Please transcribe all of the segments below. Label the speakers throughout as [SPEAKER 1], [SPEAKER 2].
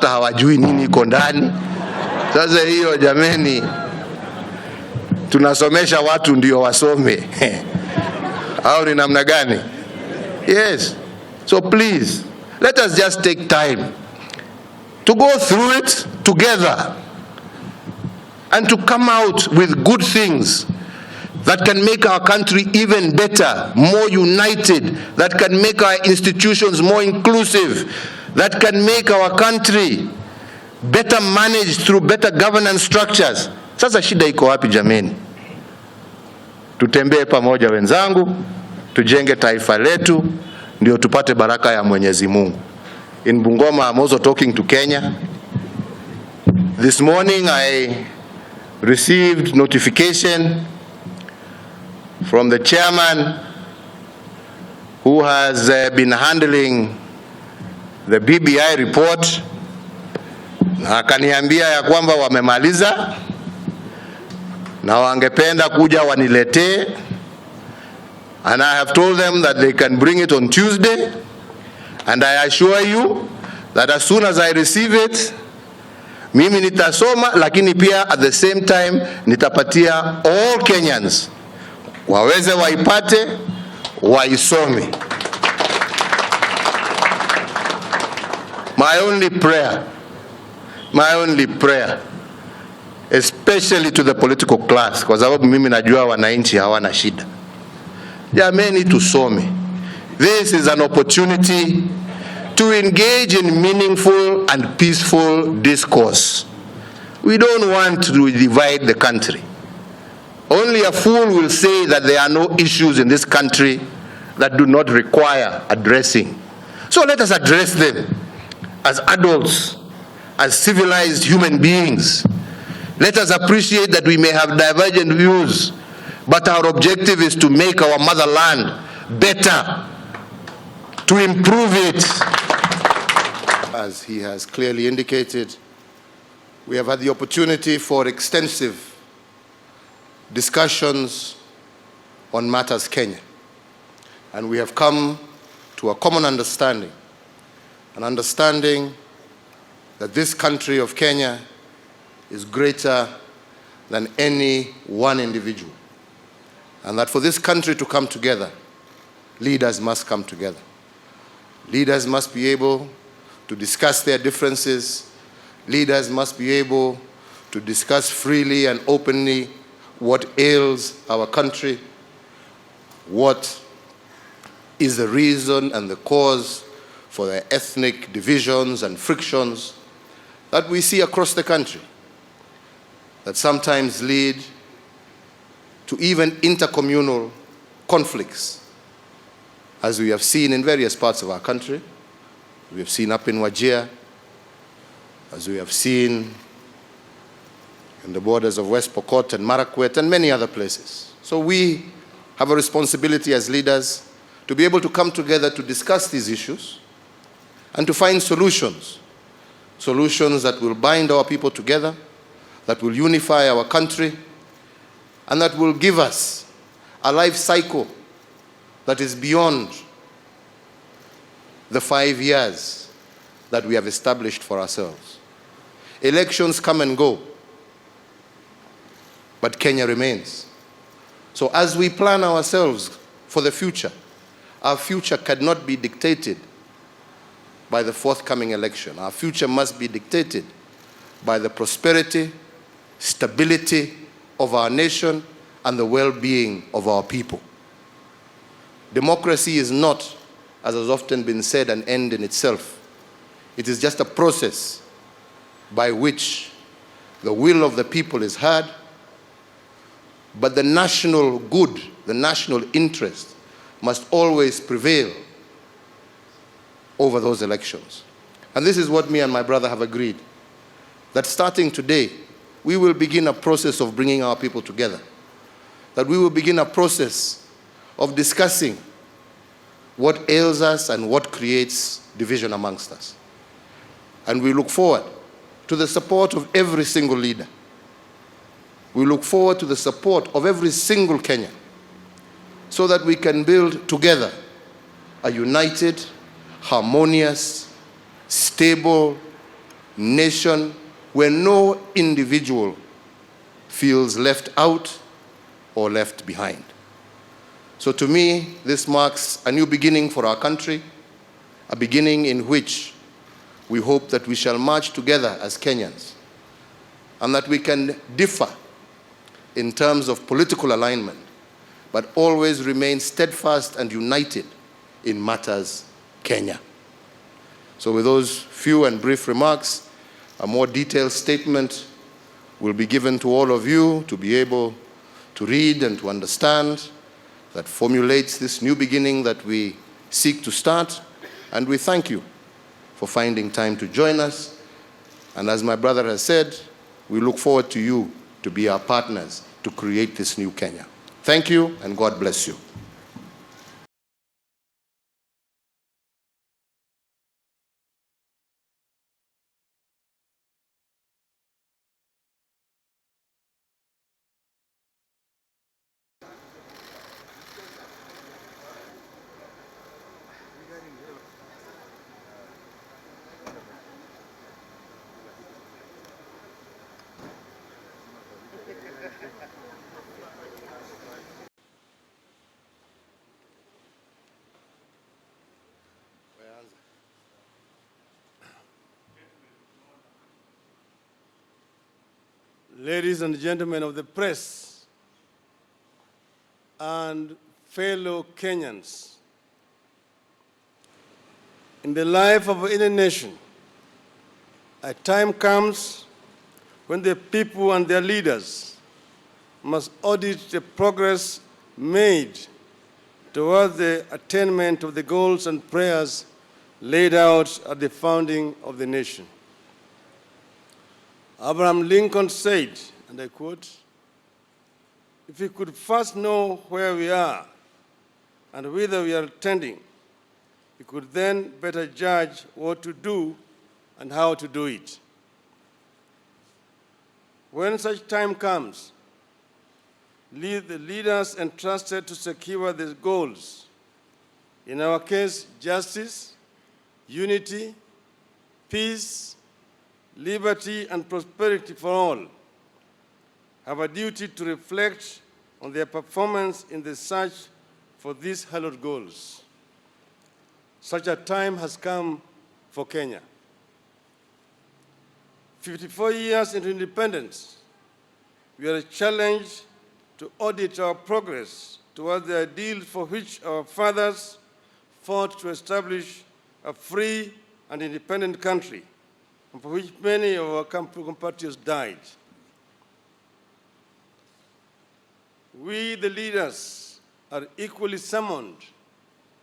[SPEAKER 1] hata hawajui nini iko ndani. Sasa hiyo jameni, tunasomesha watu ndio wasome. Au ni namna gani? Yes. So please, let us just take time to go through it together and to come out with good things that can make our country even better, more united, that can make our institutions more inclusive, that can make our country better managed through better governance structures. Sasa shida iko wapi jameni? Tutembee pamoja wenzangu, tujenge taifa letu, ndio tupate baraka ya Mwenyezi Mungu. In Bungoma, I'm also talking to Kenya. This morning I received notification from the chairman who has been handling the BBI report. Na akaniambia ya kwamba wamemaliza na wangependa kuja waniletee, and I have told them that they can bring it on Tuesday, and I assure you that as soon as I receive it, mimi nitasoma, lakini pia at the same time nitapatia all Kenyans waweze waipate, waisome. My only prayer, especially to the political class, kwa sababu mimi najua wananchi hawana shida. Jameni, tusome. This is an opportunity to engage in meaningful and peaceful discourse. We don't want to divide the country. Only a fool will say that there are no issues in this country that do not require addressing. So let us address them as adults, as civilized human beings. Let us appreciate that we may have divergent views, but our objective is to make our motherland better, to improve it. As he has clearly indicated, we have had the opportunity for extensive discussions on matters Kenya. And we have come to a common understanding, an understanding that this country of Kenya is greater than any one individual. And that for this country to come together, leaders must come together. Leaders must be able to discuss their differences. Leaders must be able to discuss freely and openly what ails our country, what is the reason and the cause for the ethnic divisions and frictions that we see across the country, that sometimes lead to even intercommunal conflicts, as we have seen in various parts of our country. We have seen up in Wajir, as we have seen in the borders of West Pokot and Marakwet and many other places. So we have a responsibility as leaders to be able to come together to discuss these issues and to find solutions. Solutions that will bind our people together, that will unify our country, and that will give us a life cycle that is beyond the 5 years that we have established for ourselves. Elections come and go, but Kenya remains. So as we plan ourselves for the future, our future cannot be dictated by the forthcoming election. Our future must be dictated by the prosperity, stability of our nation and the well-being of our people. Democracy is not, as has often been said, an end in itself. It is just a process by which the will of the people is heard, but the national good, the national interest must always prevail over those elections. And this is what me and my brother have agreed, that starting today, we will begin a process of bringing our people together, that we will begin a process of discussing what ails us and what creates division amongst us. And we look forward to the support of every single leader. We look forward to the support of every single Kenyan, so that we can build together a united, harmonious, stable, nation where no individual feels left out or left behind. So to me, this marks a new beginning for our country, a beginning in which we hope that we shall march together as Kenyans, and that we can differ in terms of political alignment, but always remain steadfast and united in matters Kenya. So with those few and brief remarks, a more detailed statement will be given to all of you to be able to read and to understand, that formulates this new beginning that we seek to start. And we thank you for finding time to join us. And as my brother has said, we look forward to you to be our partners to create this new Kenya. Thank you, and God bless you.
[SPEAKER 2] Ladies and gentlemen of the press and fellow Kenyans, in the life of any nation, a time comes when the people and their leaders must audit the progress made towards the attainment of the goals and prayers laid out at the founding of the nation. Abraham Lincoln said, and I quote, "If we could first know where we are and whither we are tending, we could then better judge what to do and how to do it." When such time comes, the leaders entrusted to secure the goals, in our case, justice, unity, peace, liberty, and prosperity for all, have a duty to reflect on their performance in the search for these hallowed goals. Such a time has come for Kenya. 54 years into independence, we are challenged to audit our progress towards the ideals for which our fathers fought to establish a free and independent country, and for which many of our compatriots died. We, the leaders, are equally summoned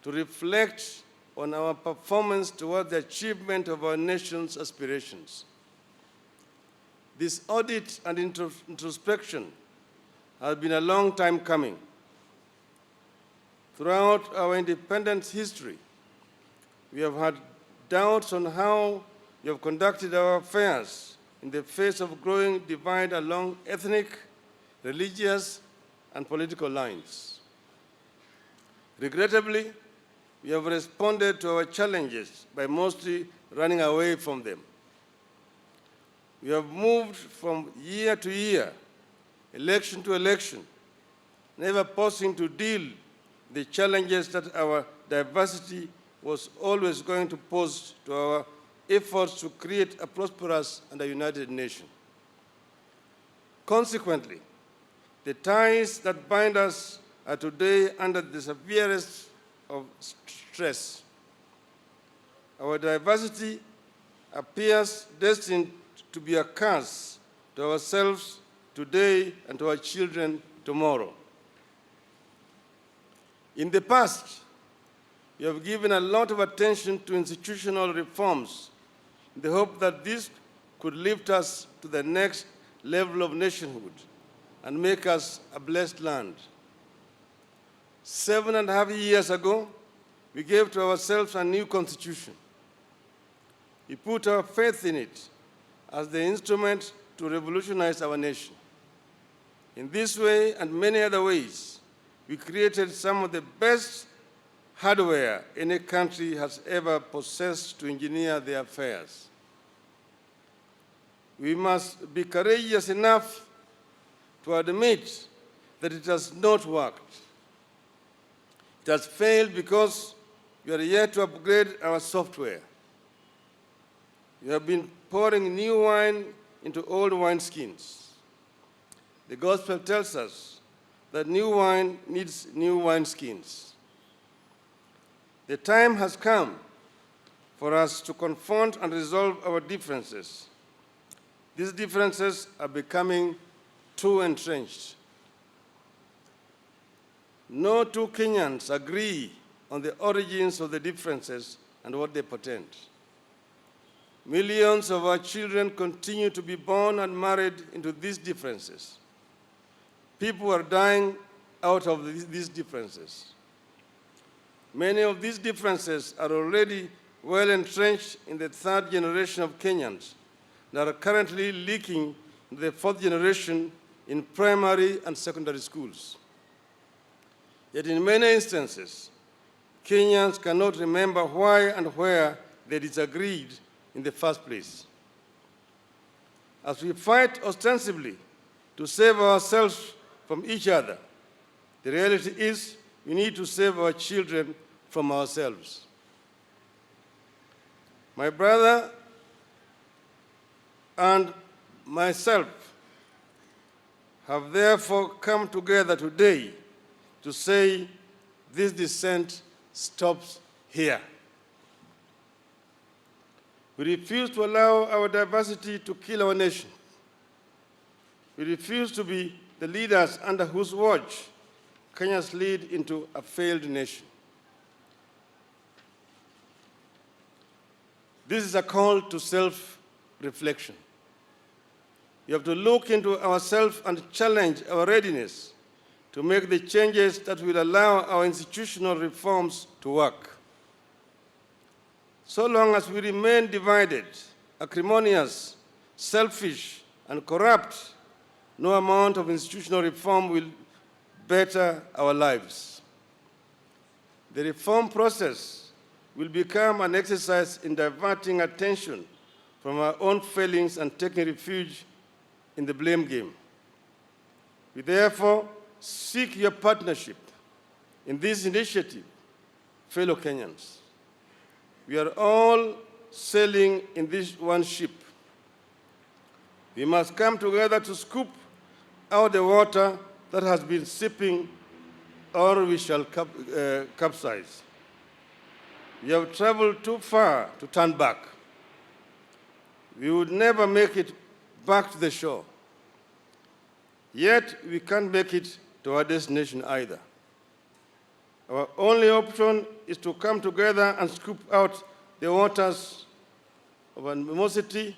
[SPEAKER 2] to reflect on our performance toward the achievement of our nation's aspirations. This audit and introspection has been a long time coming. Throughout our independence history, we have had doubts on how we have conducted our affairs in the face of growing divide along ethnic, religious, and political lines. Regrettably, we have responded to our challenges by mostly running away from them. We have moved from year to year, election to election, never pausing to deal with the challenges that our diversity was always going to pose to our efforts to create a prosperous and a united nation. Consequently, the ties that bind us are today under the severest of stress. Our diversity appears destined to be a curse to ourselves today and to our children tomorrow. In the past, we have given a lot of attention to institutional reforms in the hope that this could lift us to the next level of nationhood and make us a blessed land. 7.5 years ago, we gave to ourselves a new constitution. We put our faith in it as the instrument to revolutionize our nation. In this way and many other ways, we created some of the best hardware any country has ever possessed to engineer their affairs. we must be courageous enough to admit that it has not worked. It has failed because we are yet to upgrade our software. We have been pouring new wine into old wineskins. The gospel tells us that new wine needs new wineskins. The time has come for us to confront and resolve our differences. These differences are becoming too entrenched. No two Kenyans agree on the origins of the differences and what they portend. Millions of our children continue to be born and married into these differences. People are dying out of these differences. Many of these differences are already well entrenched in the third generation of Kenyans that are currently leaking into the fourth generation in primary and secondary schools. Yet in many instances, Kenyans cannot remember why and where they disagreed in the first place. As we fight ostensibly to save ourselves from each other, the reality is we need to save our children from ourselves. My brother and myself have therefore come together today to say this dissent stops here. We refuse to allow our diversity to kill our nation. We refuse to be the leaders under whose watch Kenya's lead into a failed nation. This is a call to self-reflection. We have to look into ourselves and challenge our readiness to make the changes that will allow our institutional reforms to work. So long as we remain divided, acrimonious, selfish, and corrupt, no amount of institutional reform will better our lives. The reform process will become an exercise in diverting attention from our own failings and taking refuge in the blame game. We therefore seek your partnership in this initiative, fellow Kenyans. We are all sailing in this one ship. We must come together to scoop out the water that has been sipping, or we shall capsize. We have traveled too far to turn back. We would never make it back to the shore. Yet we can't make it to our destination either. Our only option is to come together and scoop out the waters of animosity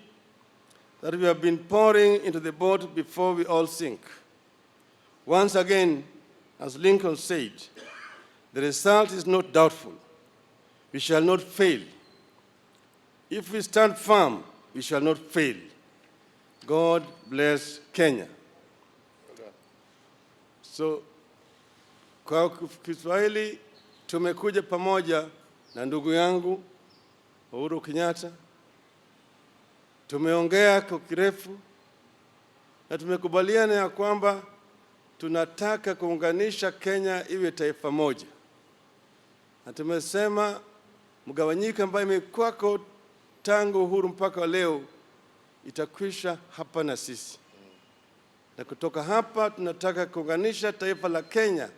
[SPEAKER 2] that we have been pouring into the boat before we all sink. Once again, as Lincoln said, the result is not doubtful. We shall not fail. If we stand firm, we shall not fail. God bless Kenya. So, kwa Kiswahili tumekuja pamoja na ndugu yangu Uhuru Kenyatta. Tumeongea kwa kirefu na tumekubaliana ya kwamba tunataka kuunganisha Kenya iwe taifa moja. Na tumesema mgawanyiko ambayo imekuwako tangu uhuru mpaka leo itakwisha hapa na sisi. Na kutoka hapa tunataka kuunganisha taifa la Kenya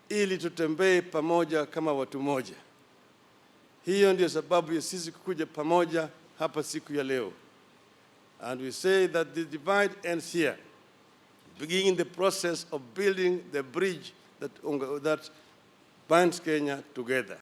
[SPEAKER 2] ili tutembee pamoja kama watu moja. Hiyo ndio sababu ya sisi kukuja pamoja hapa siku ya leo. And we say that the divide ends here, beginning the process of building the bridge that binds Kenya together.